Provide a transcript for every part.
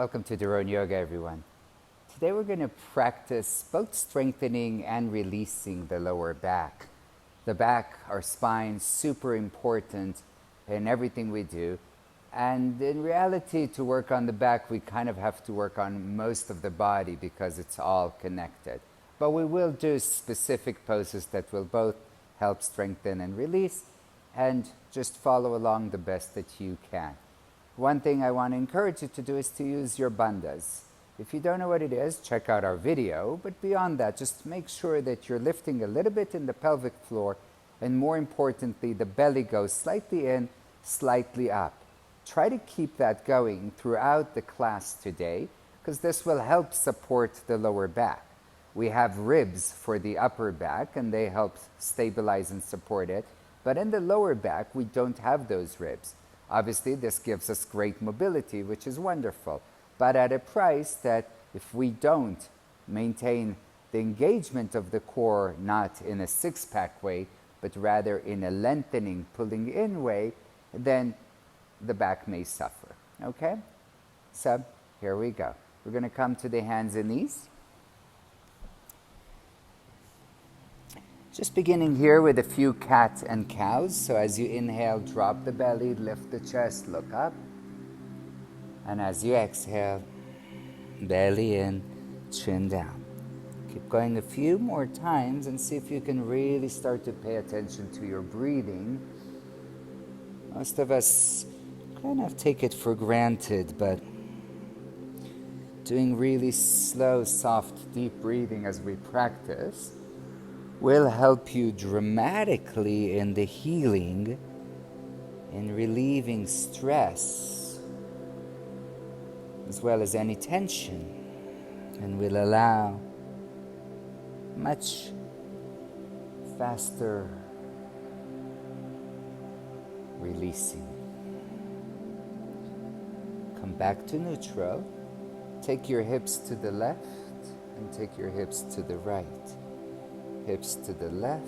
Welcome to Doron Yoga, everyone. Today we're going to practice both strengthening and releasing the lower back. The back, our spine, super important in everything we do. And in reality, to work on the back, we kind of have to work on most of the body because it's all connected. But we will do specific poses that will both help strengthen and release, and just follow along the best that you can. One thing I want to encourage you to do is to use your bandhas. If you don't know what it is, check out our video, but beyond that, just make sure that you're lifting a little bit in the pelvic floor, and more importantly, the belly goes slightly in, slightly up. Try to keep that going throughout the class today, because this will help support the lower back. We have ribs for the upper back, and they help stabilize and support it, but in the lower back, we don't have those ribs. Obviously, this gives us great mobility, which is wonderful, but at a price that if we don't maintain the engagement of the core, not in a six-pack way, but rather in a lengthening, pulling in way, then the back may suffer, okay? So, here we go. We're going to come to the hands and knees. Just beginning here with a few cat and cows. So as you inhale, drop the belly, lift the chest, look up. And as you exhale, belly in, chin down. Keep going a few more times and see if you can really start to pay attention to your breathing. Most of us kind of take it for granted, but doing really slow, soft, deep breathing as we practice will help you dramatically in the healing, in relieving stress, as well as any tension, and will allow much faster releasing. Come back to neutral. Take your hips to the left and take your hips to the right. Hips to the left,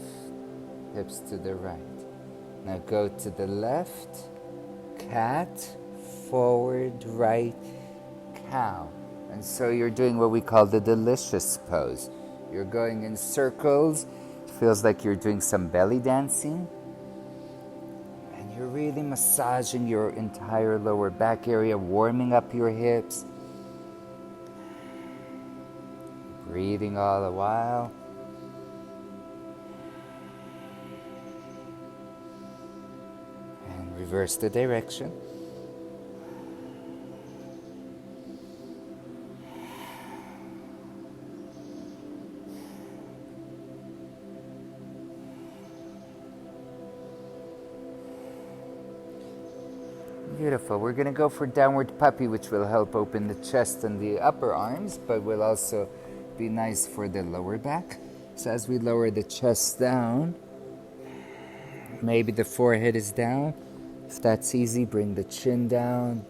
hips to the right. Now go to the left, cat, forward, right, cow. And so you're doing what we call the delicious pose. You're going in circles. It feels like you're doing some belly dancing. And you're really massaging your entire lower back area, warming up your hips. Breathing all the while. Reverse the direction. Beautiful. We're going to go for downward puppy, which will help open the chest and the upper arms, but will also be nice for the lower back. So as we lower the chest down, maybe the forehead is down. If that's easy, bring the chin down.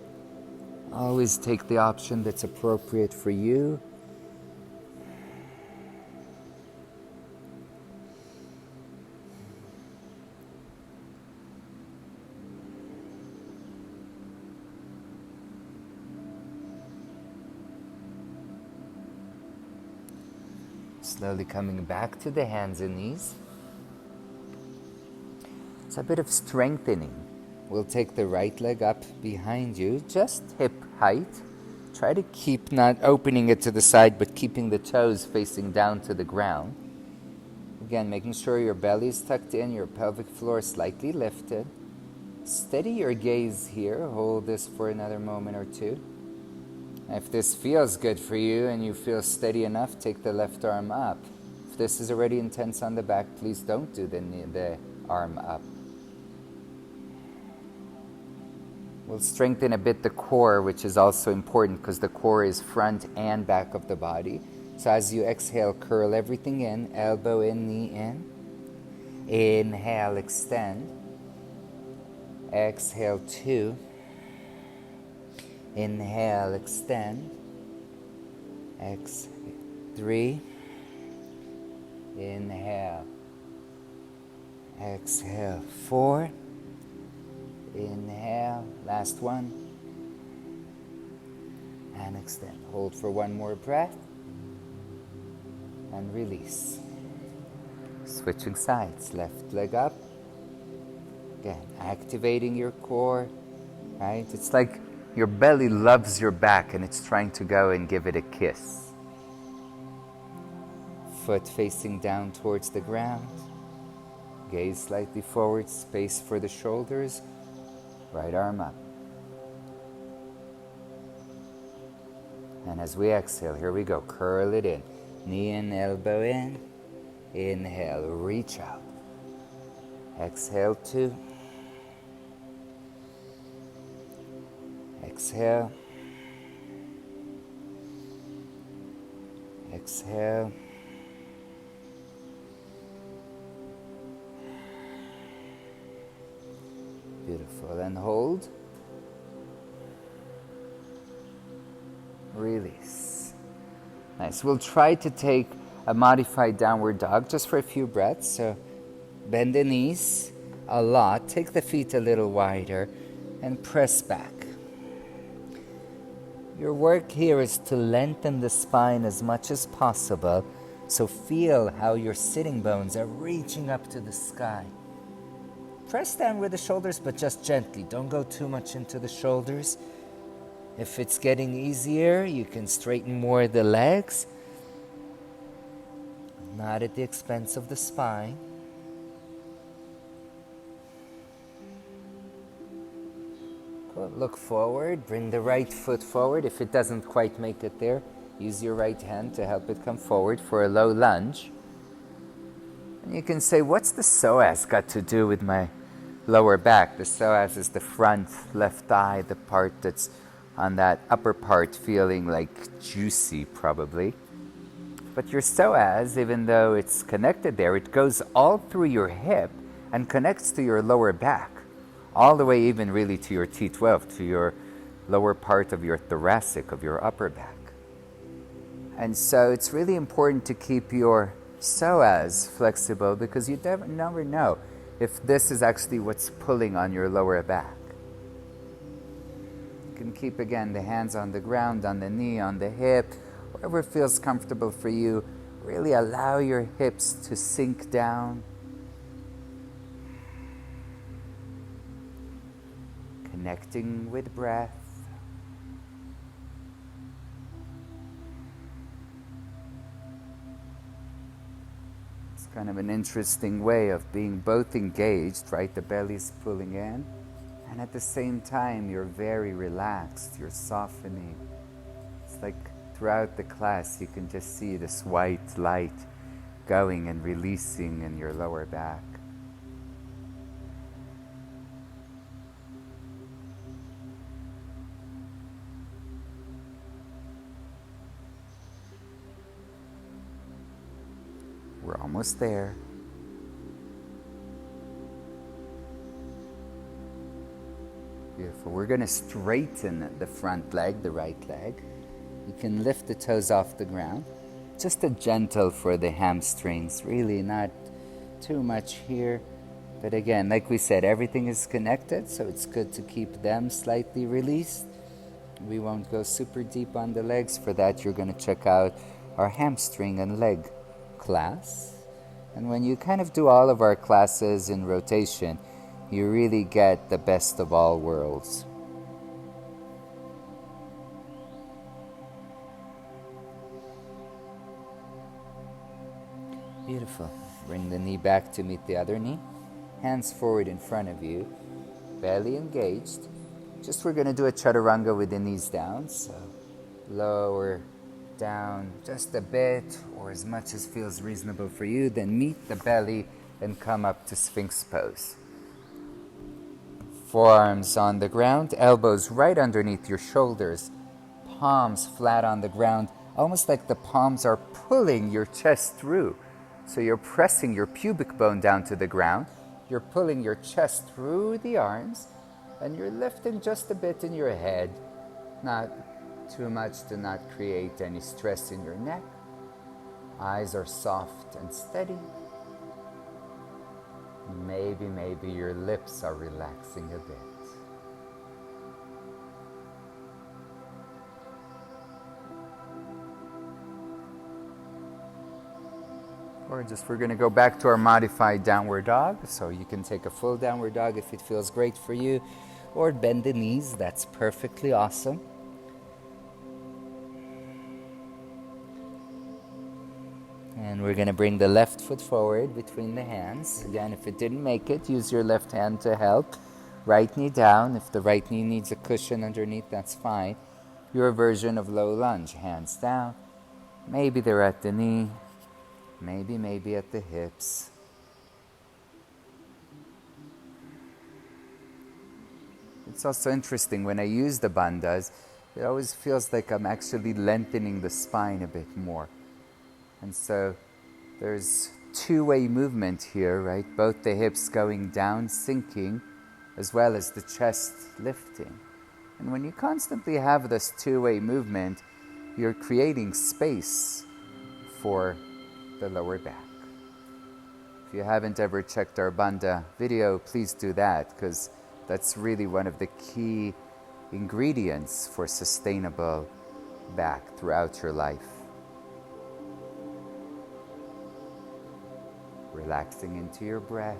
Always take the option that's appropriate for you. Slowly coming back to the hands and knees. It's a bit of strengthening. We'll take the right leg up behind you, just hip height. Try to keep not opening it to the side, but keeping the toes facing down to the ground. Again, making sure your belly is tucked in, your pelvic floor is slightly lifted. Steady your gaze here. Hold this for another moment or two. If this feels good for you and you feel steady enough, take the left arm up. If this is already intense on the back, please don't do the arm up. We'll strengthen a bit the core, which is also important because the core is front and back of the body. So as you exhale, curl everything in, elbow in, knee in. Inhale, extend. Exhale, 2. Inhale, extend. Exhale, 3. Inhale. Exhale, 4. Inhale, last one. And Extend. Hold for one more breath. And release. Switching sides. Left leg up. Again, activating your core. Right? It's like your belly loves your back and it's trying to go and give it a kiss. Foot facing down towards the ground. Gaze slightly forward, space for the shoulders. Right arm up. And as we exhale, here we go. Curl it in. Knee in, elbow in. Inhale, reach out. Exhale, 2. Exhale. Exhale. Beautiful. And hold. Release. Nice. We'll try to take a modified downward dog just for a few breaths. So bend the knees a lot. Take the feet a little wider and press back. Your work here is to lengthen the spine as much as possible. So feel how your sitting bones are reaching up to the sky. Press down with the shoulders, but just gently. Don't go too much into the shoulders. If it's getting easier, you can straighten more the legs. Not at the expense of the spine. Good. Look forward. Bring the right foot forward. If it doesn't quite make it there, use your right hand to help it come forward for a low lunge. And you can say, what's the psoas got to do with my lower back? The psoas is the front left thigh, the part that's on that upper part feeling like juicy probably. But your psoas, even though it's connected there, it goes all through your hip and connects to your lower back, all the way even really to your T12, to your lower part of your thoracic, of your upper back. And so it's really important to keep your psoas flexible because you never know if this is actually what's pulling on your lower back. You can keep, again, the hands on the ground, on the knee, on the hip, wherever feels comfortable for you. Really allow your hips to sink down. Connecting with breath. It's kind of an interesting way of being both engaged, right? The belly's pulling in, and at the same time, you're very relaxed, you're softening. It's like throughout the class, you can just see this white light going and releasing in your lower back. We're almost there. Beautiful. We're going to straighten the front leg, the right leg. You can lift the toes off the ground. Just a gentle for the hamstrings, really not too much here. But again, like we said, everything is connected, so it's good to keep them slightly released. We won't go super deep on the legs. For that, you're going to check out our hamstring and leg class. And when you kind of do all of our classes in rotation, you really get the best of all worlds. Beautiful. Bring the knee back to meet the other knee. Hands forward in front of you. Belly engaged. Just we're going to do a chaturanga with the knees down. So lower down just a bit, or as much as feels reasonable for you. Then meet the belly and come up to Sphinx Pose. Forearms on the ground, elbows right underneath your shoulders, palms flat on the ground, almost like the palms are pulling your chest through. So you're pressing your pubic bone down to the ground, you're pulling your chest through the arms, and you're lifting just a bit in your head, not too much to not create any stress in your neck. Eyes are soft and steady. Maybe your lips are relaxing a bit. Or just we're going to go back to our modified downward dog. So you can take a full downward dog if it feels great for you. Or bend the knees. That's perfectly awesome. And we're going to bring the left foot forward between the hands. Again, if it didn't make it, use your left hand to help. Right knee down. If the right knee needs a cushion underneath, that's fine. Your version of low lunge. Hands down. Maybe they're at the knee. Maybe at the hips. It's also interesting when I use the bandhas, it always feels like I'm actually lengthening the spine a bit more. And so there's two-way movement here, right? Both the hips going down, sinking, as well as the chest lifting. And when you constantly have this two-way movement, you're creating space for the lower back. If you haven't ever checked our bandha video, please do that, because that's really one of the key ingredients for sustainable back throughout your life. Relaxing into your breath.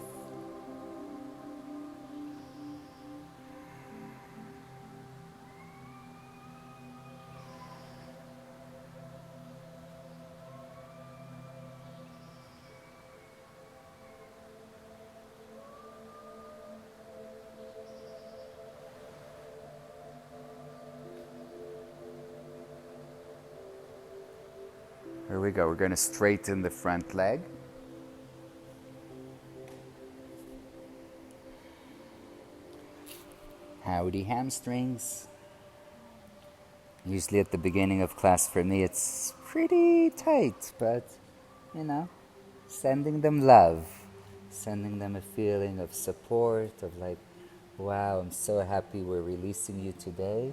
Here we go. We're going to straighten the front leg. Howdy hamstrings. Usually at the beginning of class for me it's pretty tight, but sending them love, sending them a feeling of support, of like, wow, I'm so happy we're releasing you today.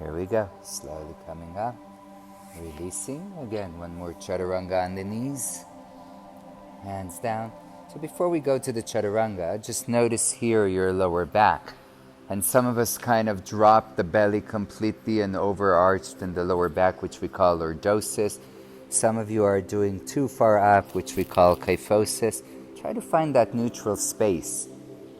Here we go, slowly coming up, releasing. Again, one more chaturanga on the knees, hands down. So before we go to the chaturanga, just notice here your lower back. And some of us kind of drop the belly completely and overarched in the lower back, which we call lordosis. Some of you are doing too far up, which we call kyphosis. Try to find that neutral space,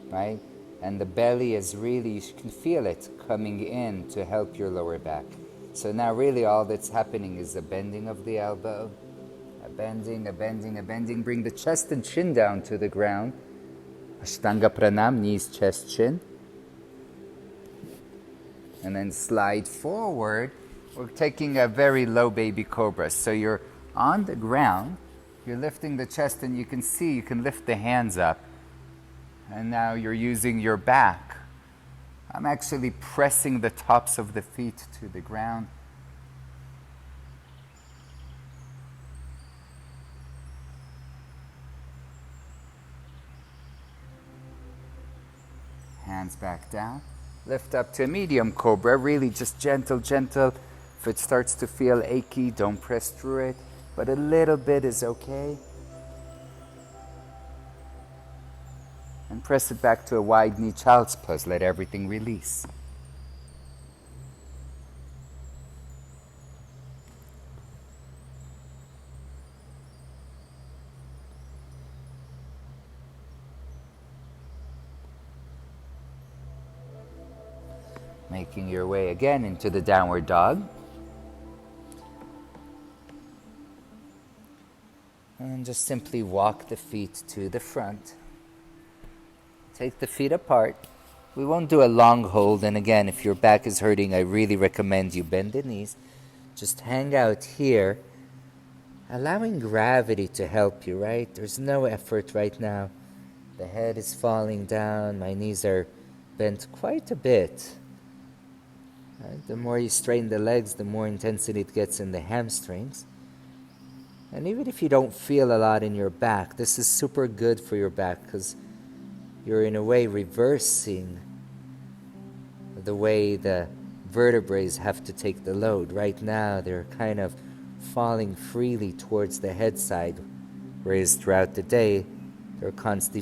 right? And the belly is really, you can feel it coming in to help your lower back. So now really all that's happening is a bending of the elbow, a bending, a bending, a bending. Bring the chest and chin down to the ground. Ashtanga pranam, knees, chest, chin. And then slide forward. We're taking a very low baby cobra. So you're on the ground, you're lifting the chest, and you can see, you can lift the hands up. And now you're using your back. I'm actually pressing the tops of the feet to the ground. Hands back down. Lift up to a medium cobra. Really just gentle, gentle. If it starts to feel achy, don't press through it. But a little bit is okay. And press it back to a wide knee child's pose. Let everything release. Making your way again into the downward dog. And just simply walk the feet to the front. Take the feet apart. We won't do a long hold. And again, if your back is hurting, I really recommend you bend the knees. Just hang out here, allowing gravity to help you, right? There's no effort right now. The head is falling down. My knees are bent quite a bit. Right? The more you strain the legs, the more intensity it gets in the hamstrings. And even if you don't feel a lot in your back, this is super good for your back because you're in a way reversing the way the vertebrae have to take the load. Right now, they're kind of falling freely towards the head side, whereas throughout the day, they're constantly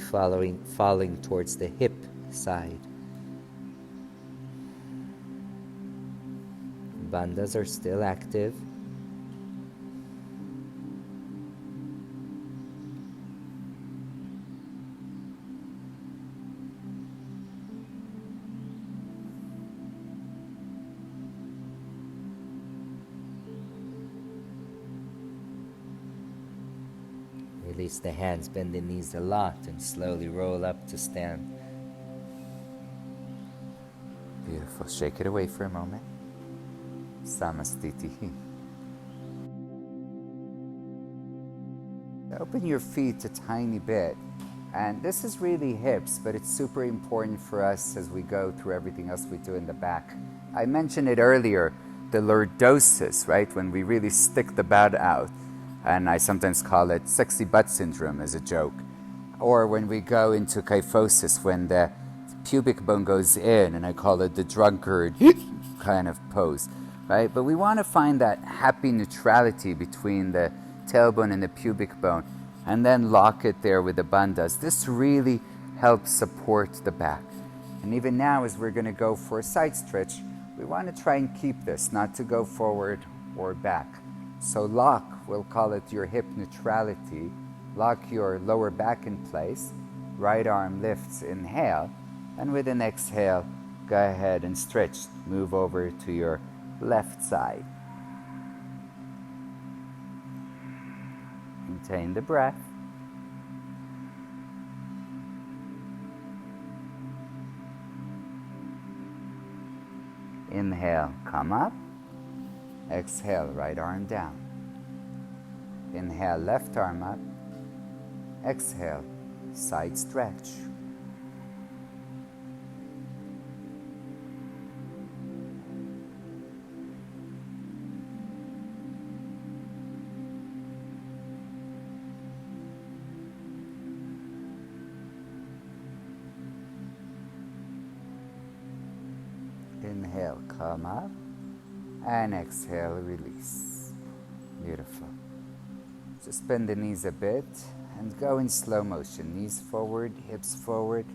falling towards the hip side. Bandhas are still active. Release the hands, bend the knees a lot, and slowly roll up to stand. Beautiful. Shake it away for a moment. Samastiti. Open your feet a tiny bit. And this is really hips, but it's super important for us as we go through everything else we do in the back. I mentioned it earlier, the lordosis, right? When we really stick the butt out. And I sometimes call it sexy butt syndrome as a joke. Or when we go into kyphosis, when the pubic bone goes in, and I call it the drunkard kind of pose, right? But we want to find that happy neutrality between the tailbone and the pubic bone, and then lock it there with the bandhas. This really helps support the back. And even now, as we're going to go for a side stretch, we want to try and keep this, not to go forward or back. So lock, we'll call it your hip neutrality. Lock your lower back in place. Right arm lifts, inhale. And with an exhale, go ahead and stretch. Move over to your left side. Maintain the breath. Inhale, come up. Exhale, right arm down. Inhale, left arm up. Exhale, side stretch. Inhale, come up. And exhale, release. Beautiful. Just bend the knees a bit and go in slow motion. Knees forward, hips forward,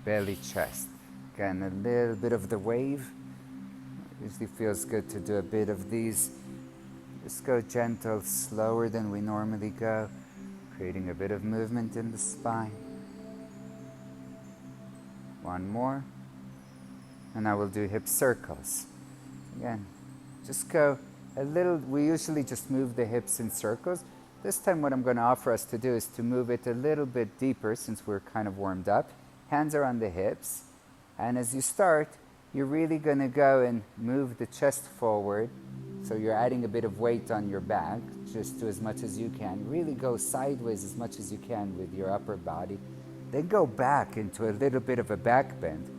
belly, chest. Again, a little bit of the wave. Usually feels good to do a bit of these. Just go gentle, slower than we normally go, creating a bit of movement in the spine. One more. And I will do hip circles. Again, just go a little. We usually just move the hips in circles. This time what I'm going to offer us to do is to move it a little bit deeper since we're kind of warmed up. Hands are on the hips. And as you start, you're really going to go and move the chest forward. So you're adding a bit of weight on your back, just do as much as you can. Really go sideways as much as you can with your upper body. Then go back into a little bit of a back bend.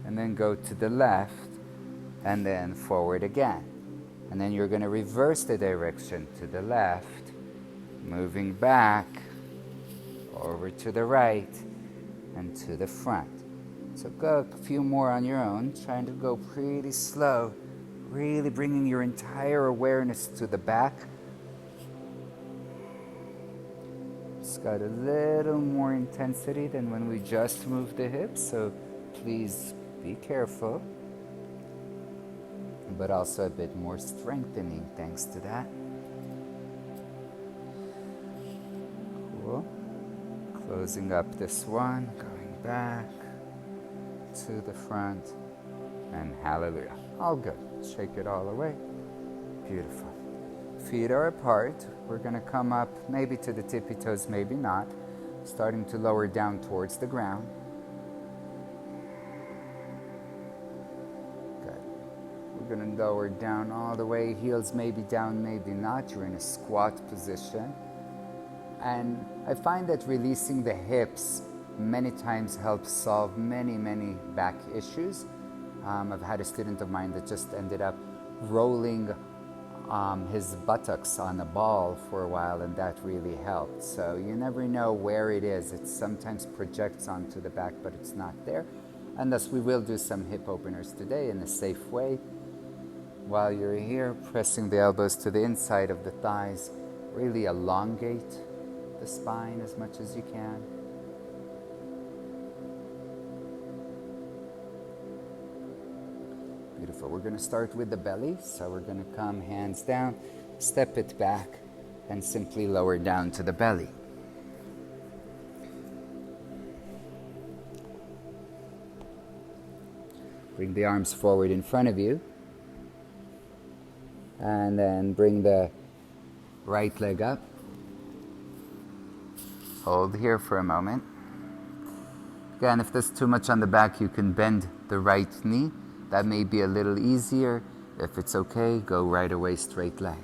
And then go to the left. And then forward again. And then you're going to reverse the direction to the left, moving back, over to the right, and to the front. So go a few more on your own, trying to go pretty slow, really bringing your entire awareness to the back. It's got a little more intensity than when we just moved the hips, so please be careful. But also a bit more strengthening thanks to that. Cool. Closing up this one, going back to the front, and hallelujah. All good. Shake it all away. Beautiful. Feet are apart. We're going to come up maybe to the tippy toes, maybe not. Starting to lower down towards the ground. We're going to lower down all the way, heels maybe down, maybe not. You're in a squat position. And I find that releasing the hips many times helps solve many, many back issues. I've had a student of mine that just ended up rolling his buttocks on a ball for a while, and that really helped. So you never know where it is. It sometimes projects onto the back, but it's not there. And thus we will do some hip openers today in a safe way. While you're here, pressing the elbows to the inside of the thighs, really elongate the spine as much as you can. Beautiful. We're going to start with the belly. So we're going to come hands down, step it back, and simply lower down to the belly. Bring the arms forward in front of you. And then bring the right leg up. Hold here for a moment. Again, if there's too much on the back, you can bend the right knee. That may be a little easier. If it's okay, go right away, straight leg.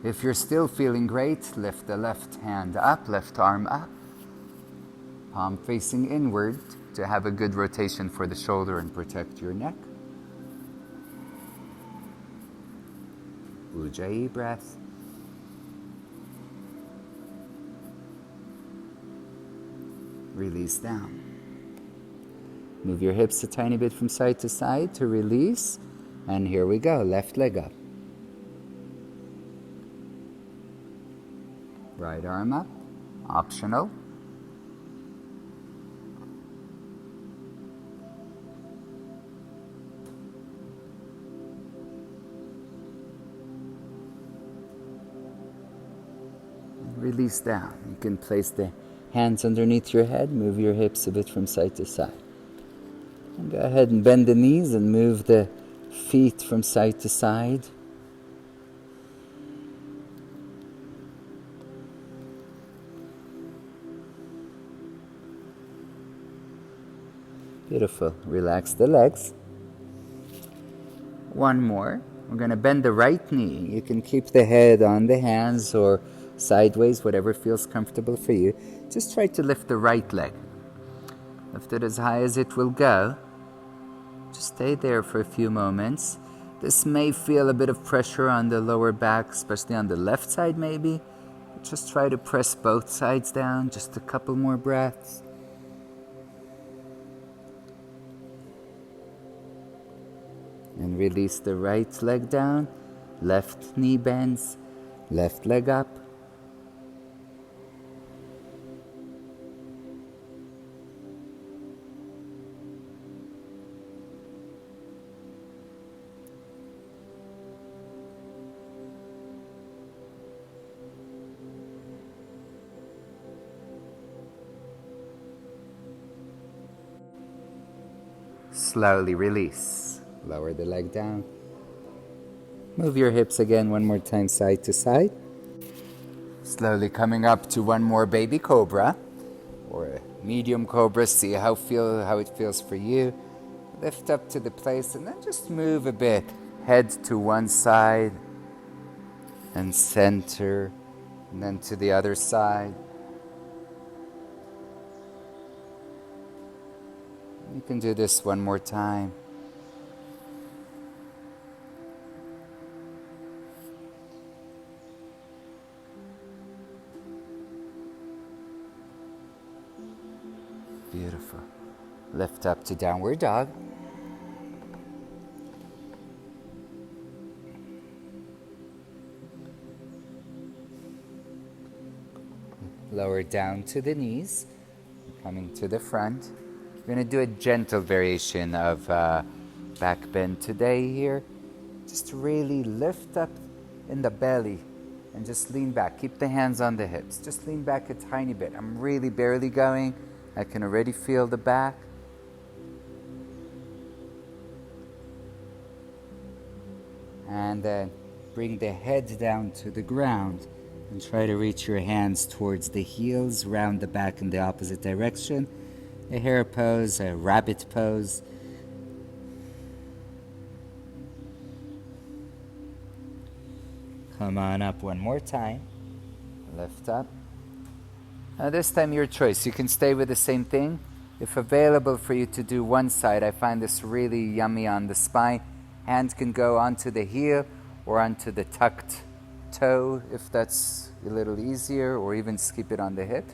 If you're still feeling great, lift the left hand up, left arm up. Palm facing inward to have a good rotation for the shoulder and protect your neck. Ujjayi breath. Release down. Move your hips a tiny bit from side to side to release. And here we go, left leg up. Right arm up, optional. Release down. You can place the hands underneath your head, move your hips a bit from side to side. And go ahead and bend the knees and move the feet from side to side. Beautiful. Relax the legs. One more. We're going to bend the right knee. You can keep the head on the hands or sideways, whatever feels comfortable for you. Just try to lift the right leg. Lift it as high as it will go. Just stay there for a few moments. This may feel a bit of pressure on the lower back, especially on the left side maybe. Just try to press both sides down. Just a couple more breaths. And release the right leg down. Left knee bends. Left leg up. Slowly release. Lower the leg down. Move your hips again one more time side to side. Slowly coming up to one more Baby Cobra or a medium Cobra. See how it feels for you. Lift up to the place and then just move a bit. Head to one side and center and then to the other side. You can do this one more time. Beautiful. Lift up to downward dog. Lower down to the knees, coming to the front. We're going to do a gentle variation of back bend today here. Just really lift up in the belly and just lean back. Keep the hands on the hips. Just lean back a tiny bit. I'm really barely going. I can already feel the back. And then bring the head down to the ground and try to reach your hands towards the heels, round the back in the opposite direction. A hare pose, a rabbit pose. Come on up one more time. Lift up. Now this time your choice. You can stay with the same thing. If available for you to do one side, I find this really yummy on the spine. Hands can go onto the heel or onto the tucked toe if that's a little easier, or even skip it on the hip.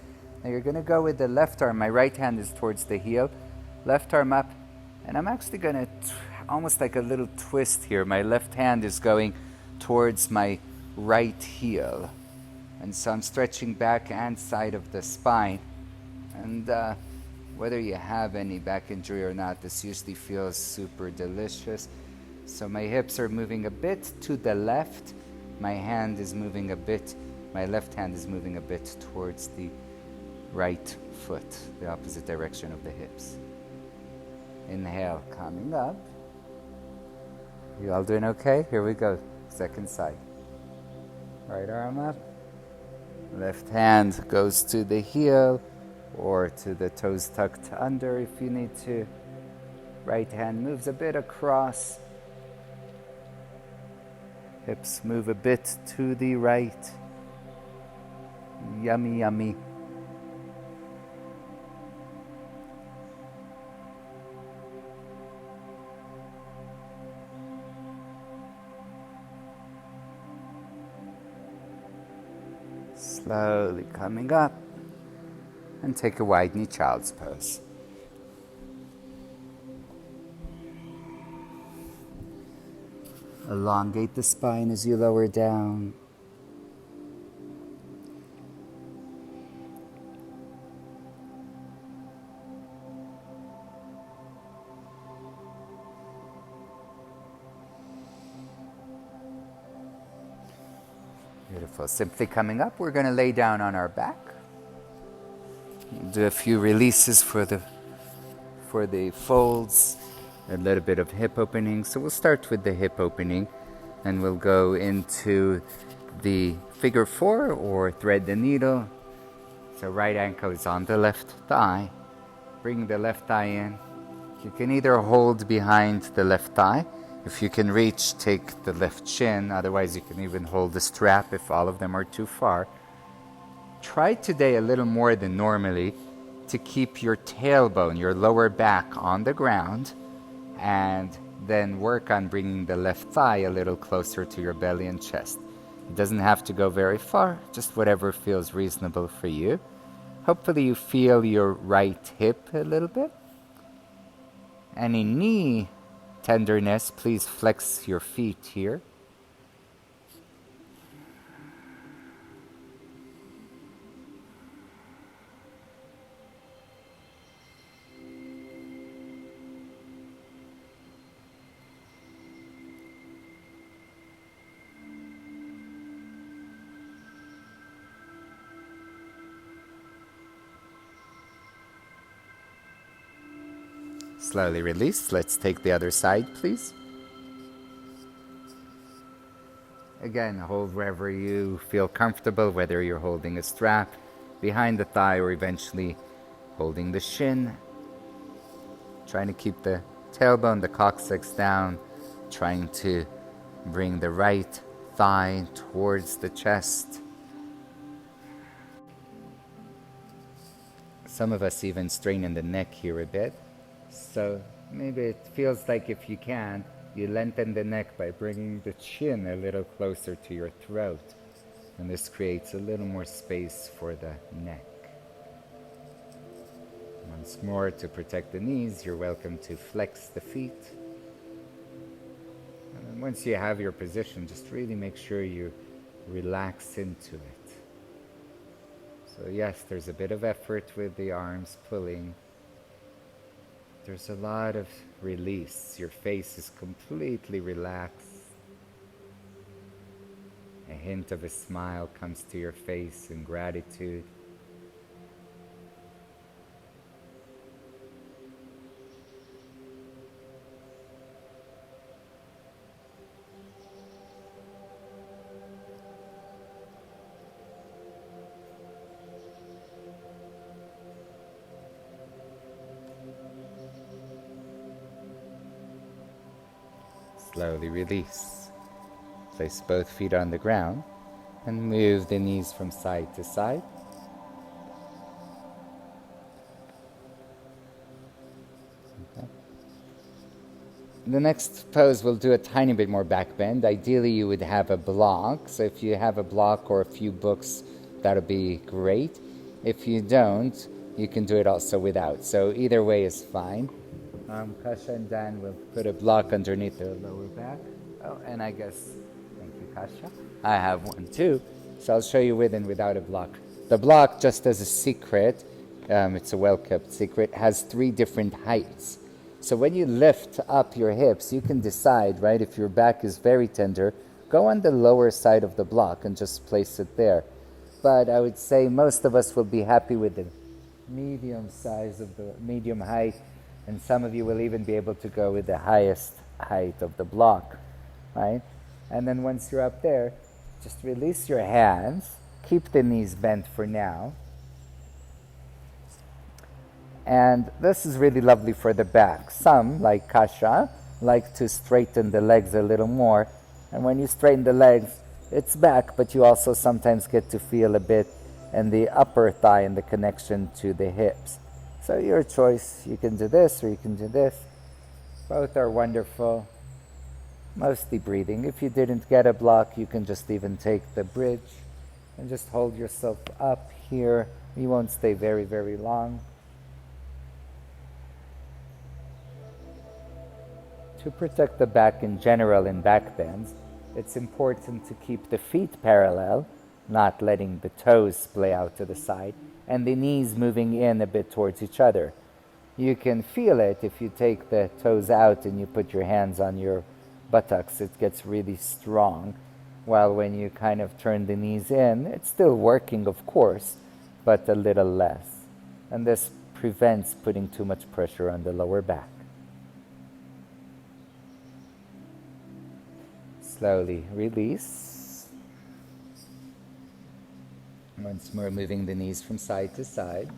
Now you're going to go with the left arm. My right hand is towards the heel. Left arm up. And I'm actually going to almost like a little twist here. My left hand is going towards my right heel. And so I'm stretching back and side of the spine. And whether you have any back injury or not, this usually feels super delicious. So my hips are moving a bit to the left. My hand is moving a bit, my left hand is moving a bit towards the right foot, the opposite direction of the hips. Inhale, coming up. You all doing okay? Here we go. Second side. Right arm up. Left hand goes to the heel or to the toes tucked under if you need to. Right hand moves a bit across. Hips move a bit to the right. Yummy, yummy. Slowly coming up, and take a widening child's pose. Elongate the spine as you lower down. Beautiful. Simply coming up, we're going to lay down on our back. Do a few releases for the folds, a little bit of hip opening. So we'll start with the hip opening, and we'll go into the figure 4 or thread the needle. So right ankle is on the left thigh. Bring the left thigh in. You can either hold behind the left thigh. If you can reach, take the left shin. Otherwise, you can even hold the strap if all of them are too far. Try today a little more than normally to keep your tailbone, your lower back on the ground, and then work on bringing the left thigh a little closer to your belly and chest. It doesn't have to go very far, just whatever feels reasonable for you. Hopefully you feel your right hip a little bit. Any knee tenderness, please flex your feet here. Slowly release. Let's take the other side, please. Again, hold wherever you feel comfortable, whether you're holding a strap behind the thigh or eventually holding the shin. Trying to keep the tailbone, the coccyx down, trying to bring the right thigh towards the chest. Some of us even strain in the neck here a bit. So maybe it feels like if you can, you lengthen the neck by bringing the chin a little closer to your throat. And this creates a little more space for the neck. Once more, to protect the knees, you're welcome to flex the feet. And then once you have your position, just really make sure you relax into it. So yes, there's a bit of effort with the arms pulling. There's a lot of release. Your face is completely relaxed. A hint of a smile comes to your face in gratitude. Slowly release. Place both feet on the ground and move the knees from side to side. Okay. The next pose will do a tiny bit more back bend. Ideally you would have a block, so if you have a block or a few books, that'll be great. If you don't, you can do it also without, so either way is fine. Kasha and Dan will put a block underneath their lower back. Oh, and I guess, thank you, Kasha. I have one too. So I'll show you with and without a block. The block, just as a secret, it's a well-kept secret, has 3 different heights. So when you lift up your hips, you can decide, right, if your back is very tender, go on the lower side of the block and just place it there. But I would say most of us will be happy with the medium size of the medium height, and some of you will even be able to go with the highest height of the block, right? And then once you're up there, just release your hands, keep the knees bent for now. And this is really lovely for the back. Some, like Kasha, like to straighten the legs a little more. And when you straighten the legs, it's back, but you also sometimes get to feel a bit in the upper thigh and the connection to the hips. So your choice, you can do this or you can do this. Both are wonderful. Mostly breathing. If you didn't get a block, you can just even take the bridge and just hold yourself up here. You won't stay very, very long. To protect the back in general in back bends, it's important to keep the feet parallel, not letting the toes splay out to the side, and the knees moving in a bit towards each other. You can feel it if you take the toes out and you put your hands on your buttocks. It gets really strong, while when you kind of turn the knees in, it's still working, of course, but a little less. And this prevents putting too much pressure on the lower back. Slowly release. Once more, moving the knees from side to side.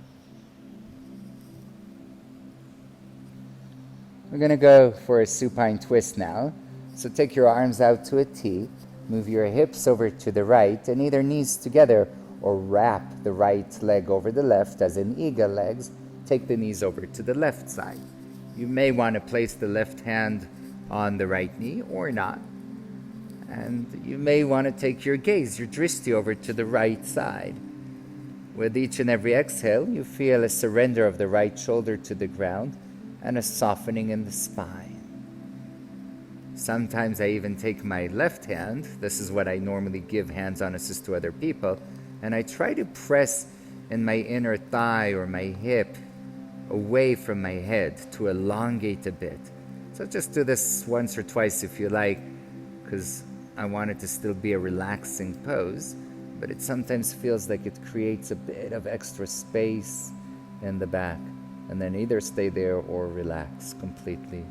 We're going to go for a supine twist now. So take your arms out to a T, move your hips over to the right, and either knees together or wrap the right leg over the left, as in eagle legs. Take the knees over to the left side. You may want to place the left hand on the right knee or not. And you may want to take your gaze, your drishti, over to the right side. With each and every exhale, you feel a surrender of the right shoulder to the ground and a softening in the spine. Sometimes I even take my left hand, this is what I normally give hands-on assist to other people, and I try to press in my inner thigh or my hip away from my head to elongate a bit. So just do this once or twice if you like, because I want it to still be a relaxing pose, but it sometimes feels like it creates a bit of extra space in the back, and then either stay there or relax completely.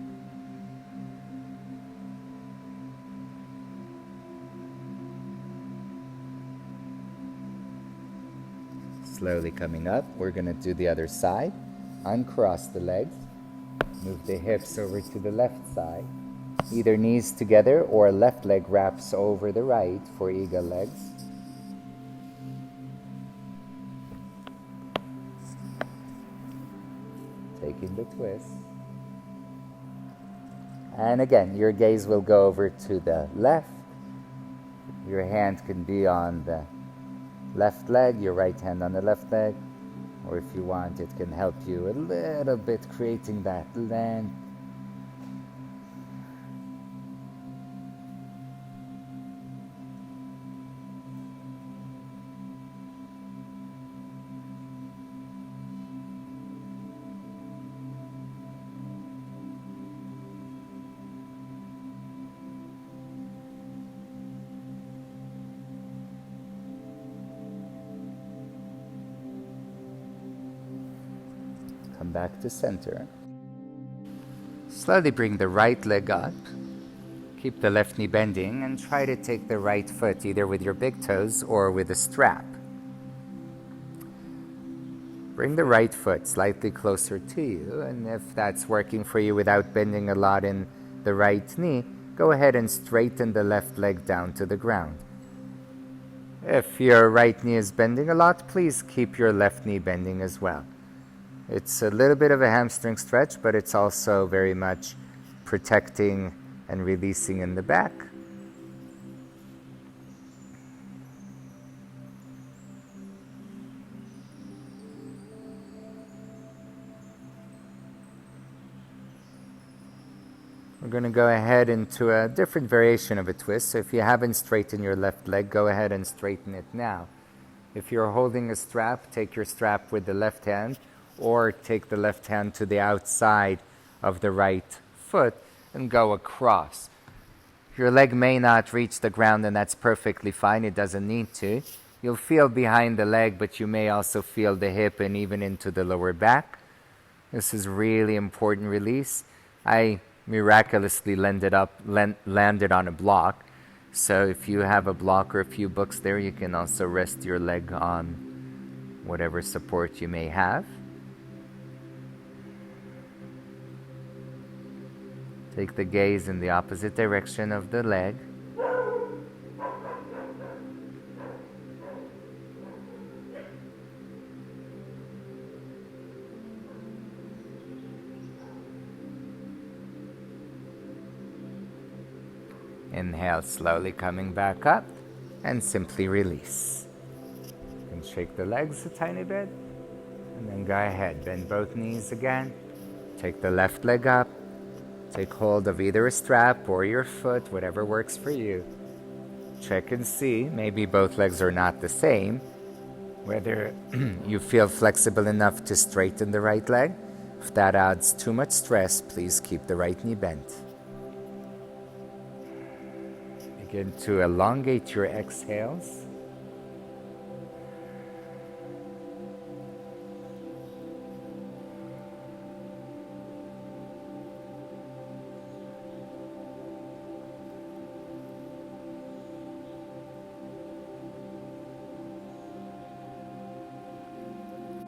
Slowly coming up, we're going to do the other side. Uncross the legs, move the hips over to the left side. Either knees together or left leg wraps over the right for eagle legs. Taking the twist. And again, your gaze will go over to the left. Your hand can be on the left leg, your right hand on the left leg. Or if you want, it can help you a little bit creating that length. Come back to center. Slowly bring the right leg up. Keep the left knee bending and try to take the right foot either with your big toes or with a strap. Bring the right foot slightly closer to you, and if that's working for you without bending a lot in the right knee, go ahead and straighten the left leg down to the ground. If your right knee is bending a lot, please keep your left knee bending as well. It's a little bit of a hamstring stretch, but it's also very much protecting and releasing in the back. We're going to go ahead into a different variation of a twist. So if you haven't straightened your left leg, go ahead and straighten it now. If you're holding a strap, take your strap with the left hand, or take the left hand to the outside of the right foot and go across. Your leg may not reach the ground, and that's perfectly fine. It doesn't need to. You'll feel behind the leg, but you may also feel the hip and even into the lower back. This is really important release. I miraculously landed on a block. So if you have a block or a few books there, you can also rest your leg on whatever support you may have. Take the gaze in the opposite direction of the leg. Inhale, slowly coming back up, and simply release. You can shake the legs a tiny bit, and then go ahead. Bend both knees again. Take the left leg up. Take hold of either a strap or your foot, whatever works for you. Check and see, maybe both legs are not the same, whether you feel flexible enough to straighten the right leg. If that adds too much stress, please keep the right knee bent. Begin to elongate your exhales.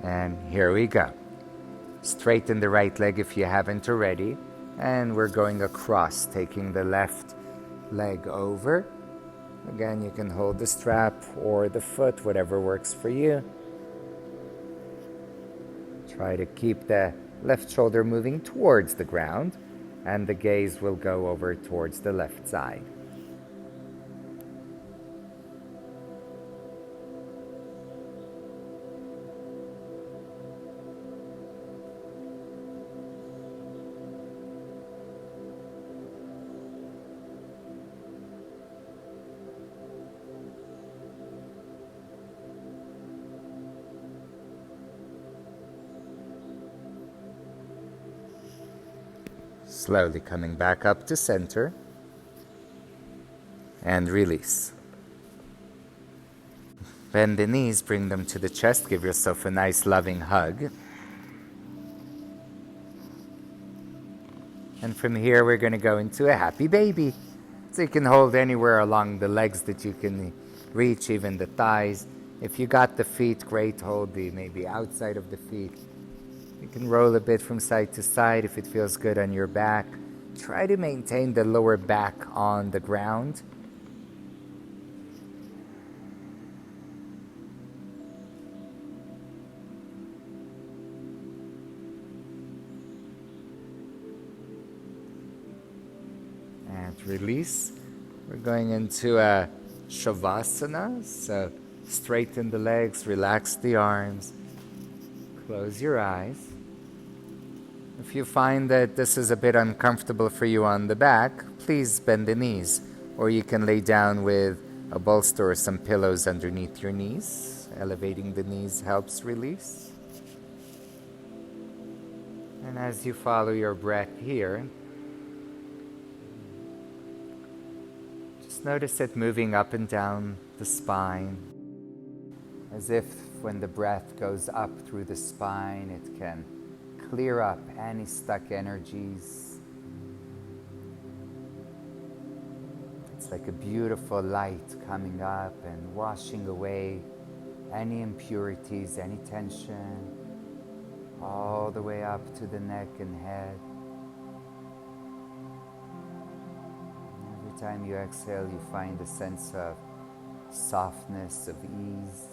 And here we go. Straighten the right leg if you haven't already. And we're going across, taking the left leg over. Again, you can hold the strap or the foot, whatever works for you. Try to keep the left shoulder moving towards the ground, and the gaze will go over towards the left side. Slowly coming back up to center, and release. Bend the knees, bring them to the chest, give yourself a nice loving hug. And from here we're going to go into a happy baby. So you can hold anywhere along the legs that you can reach, even the thighs. If you got the feet, great, hold the maybe outside of the feet. You can roll a bit from side to side if it feels good on your back. Try to maintain the lower back on the ground. And release. We're going into a Shavasana. So straighten the legs, relax the arms. Close your eyes. If you find that this is a bit uncomfortable for you on the back, please bend the knees, or you can lay down with a bolster or some pillows underneath your knees. Elevating the knees helps release. And as you follow your breath here, just notice it moving up and down the spine, as if when the breath goes up through the spine, it can clear up any stuck energies. It's like a beautiful light coming up and washing away any impurities, any tension, all the way up to the neck and head. And every time you exhale, you find a sense of softness, of ease.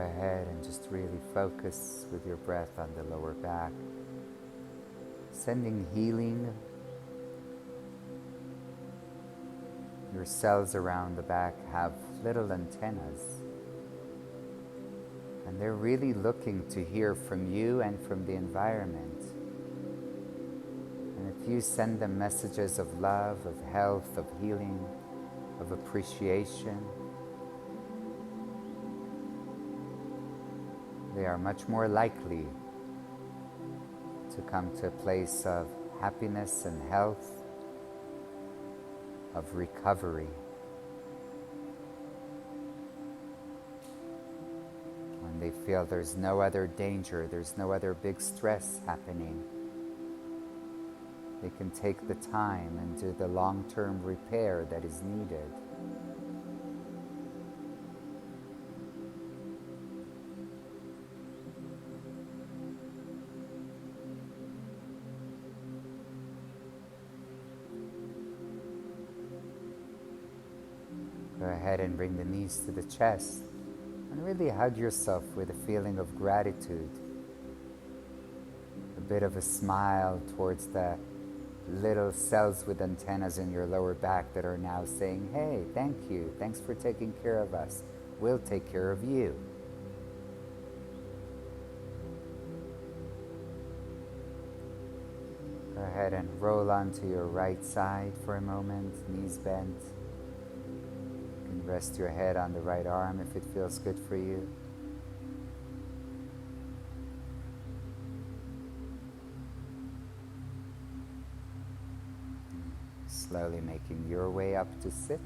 ahead and just really focus with your breath on the lower back, sending healing. Your cells around the back have little antennas, and they're really looking to hear from you and from the environment. And if you send them messages of love, of health, of healing, of appreciation, they are much more likely to come to a place of happiness and health, of recovery. When they feel there's no other danger, there's no other big stress happening, they can take the time and do the long-term repair that is needed. Go ahead and bring the knees to the chest and really hug yourself with a feeling of gratitude. A bit of a smile towards the little cells with antennas in your lower back that are now saying, hey, thank you, thanks for taking care of us. We'll take care of you. Go ahead and roll onto your right side for a moment, knees bent. Rest your head on the right arm if it feels good for you. Slowly making your way up to sit.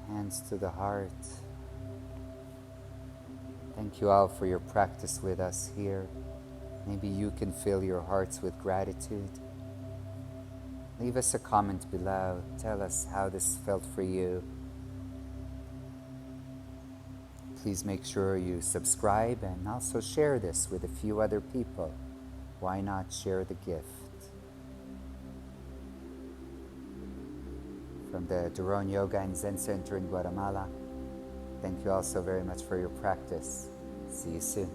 Hands to the heart. Thank you all for your practice with us here. Maybe you can fill your hearts with gratitude. Leave us a comment below. Tell us how this felt for you. Please make sure you subscribe and also share this with a few other people. Why not share the gift? From the Doron Yoga and Zen Center in Guatemala, thank you all so very much for your practice. See you soon.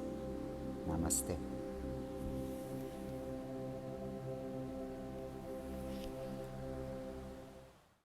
Namaste.